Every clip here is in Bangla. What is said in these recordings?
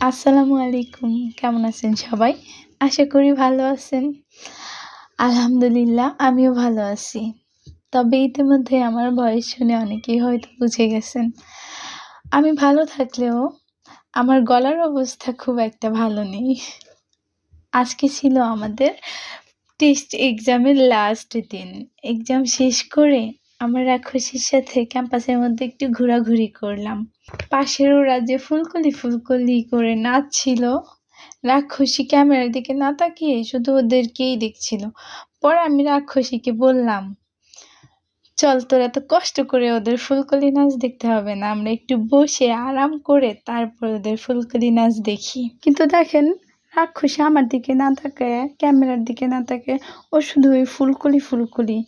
আসসালামু আলাইকুম। কেমন আছেন সবাই? আশা করি ভালো আছেন। আলহামদুলিল্লাহ আমিও ভালো আছি। তবে ইতিমধ্যে আমার ভয়েস শুনে অনেকেই হয়তো বুঝে গেছেন। আমি ভালো থাকলেও আমার গলার অবস্থা খুব একটা ভালো নেই। আজকে ছিল আমাদের টেস্ট এক্সামের লাস্ট দিন। এক্সাম শেষ করে আমরা রাক্ষসীর সাথে ক্যাম্পাসের মধ্যে একটু ঘোরাঘুরি করলাম। পাশের ওরা যে ফুলকলি করে নাচছিল, রাক্ষসী ক্যামেরার দিকে না তাকিয়ে শুধু ওদেরকেই দেখছিল। পরে আমি রাক্ষসীকে বললাম, চল তোর এত কষ্ট করে ওদের ফুলকলি নাচ দেখতে হবে না, আমরা একটু বসে আরাম করে তারপর ওদের ফুলকলি নাচ দেখি। কিন্তু দেখেন রাক্ষসী আমার দিকে না তাকায়, ক্যামেরার দিকে না তাকায়, ও শুধু ওই ফুলকলি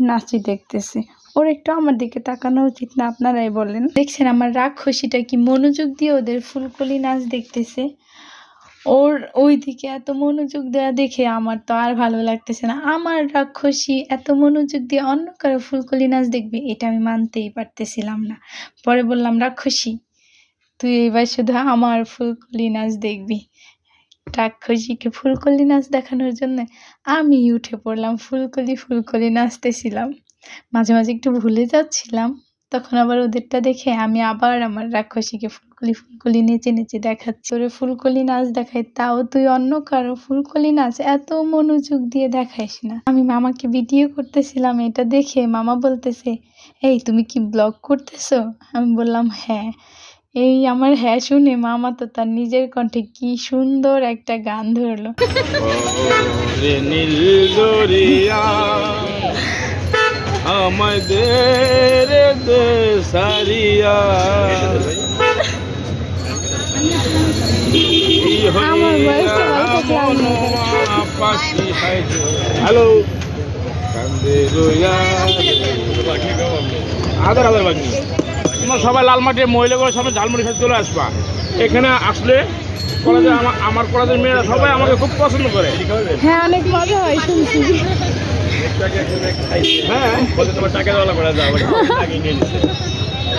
নাচই দেখতেছে। ওর একটু আমার দিকে তাকানো উচিত না? আপনারাই বলেন। দেখছেন আমার রাক্ষসীটা কি মনোযোগ দিয়ে ওদের ফুলকলি নাচ দেখতেছে। ওর ওই দিকে এত মনোযোগ দেওয়া দেখে আমার তো আর ভালো লাগতেছে না। আমার রাক্ষসী এত মনোযোগ দিয়ে অন্য কারো ফুলকলি নাচ দেখবে, এটা আমি মানতেই পারতেছিলাম না। পরে বললাম, রাক্ষসী তুই এবার শুধু আমার ফুলকলি নাচ দেখবি। রাক্ষসীকে ফুলকলি নাচ দেখানোর জন্য আমি উঠে পড়লাম, ফুলকলি নাচতেছিলাম। মাঝে মাঝে একটু ভুলে যাচ্ছিলাম, তখন আবার ওদেরটা দেখে আমি আবার আমার রাক্ষসীকে ফুলকলি নেচে নেচে দেখাচ্ছি। ওরে ফুলকলি নাচ দেখাই, তাও তুই অন্য কারো ফুলকলি নাচ এত মনোযোগ দিয়ে দেখাইস না। আমি মামাকে ভিডিও করতেছিলাম, এটা দেখে মামা বলতেছে, এই তুমি কি ব্লগ করতেছো? আমি বললাম হ্যাঁ। এই আমার হ্যাঁ শুনে মামা তো তার নিজের কণ্ঠে কি সুন্দর একটা গান ধরলো। আমাদের দেশারিয়া হ্যালো আদার আদার বাগনি, তোমরা সবাই লালমাটির মহিলাগুলোর সামনে ঝালমুড়ি খেতে চলে আসবা। এখানে আসলে কলেজে আমার কলেজের মেয়েরা সবাই আমাকে খুব পছন্দ করে। হ্যাঁ অনেক মজা হয় শুনছি। হ্যাঁ তোমার টাকা দেওয়া করে যাও,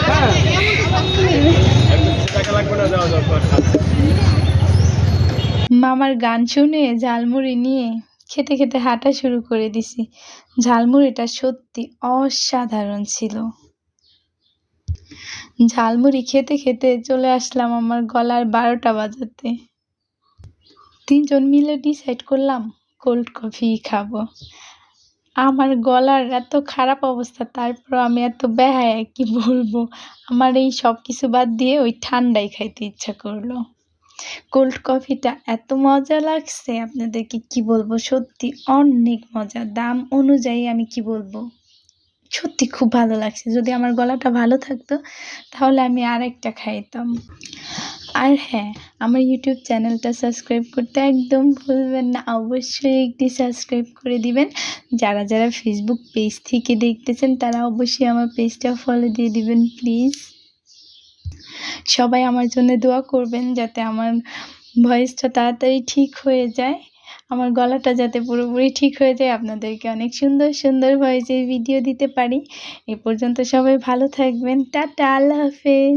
হ্যাঁ টাকা লাগবে না, যাওয়া যাও। মামার গান শুনে ঝালমুড়ি নিয়ে খেতে খেতে হাঁটা শুরু করে দিছি। ঝালমুড়িটা সত্যি অসাধারণ ছিল। ঝালমুড়ি খেতে খেতে চলে আসলাম আমার গলার 12টা বাজাতে। 3জন মিলে ডিসাইড করলাম কোল্ড কফি খাবো। আমার গলার এত খারাপ অবস্থা, তারপর আমি এত বেহায়া কি বলবো, আমার এই সব কিছু বাদ দিয়ে ওই ঠান্ডাই খাইতে ইচ্ছা করলো। কোল্ড কফিটা এত মজা লাগছে আপনাদেরকে কি বলবো, সত্যি অনেক মজা। দাম অনুযায়ী আমি কি বলবো, সত্যি খুব ভালো লাগছে। যদি আমার গলাটা ভালো থাকতো তাহলে আমি আরেকটা খাইতাম। আর হ্যাঁ, আমার ইউটিউব চ্যানেলটা সাবস্ক্রাইব করতে একদম ভুলবেন না, অবশ্যই একটি সাবস্ক্রাইব করে দিবেন। যারা যারা ফেসবুক পেজ থেকে দেখতেছেন তারা অবশ্যই আমার পেজটা ফলো দিয়ে দিবেন প্লিজ। সবাই আমার জন্য দোয়া করবেন যাতে আমার ভয়েসটা তাড়াতাড়ি ঠিক হয়ে যায়, আমার গলাটা যাতে পুরোপুরি ঠিক হয়ে যায়, আপনাদেরকে অনেক সুন্দর সুন্দর ভয়েসের ভিডিও দিতে পারি। এ পর্যন্ত সবাই ভালো থাকবেন। টাটা, আল্লাহ হাফেজ।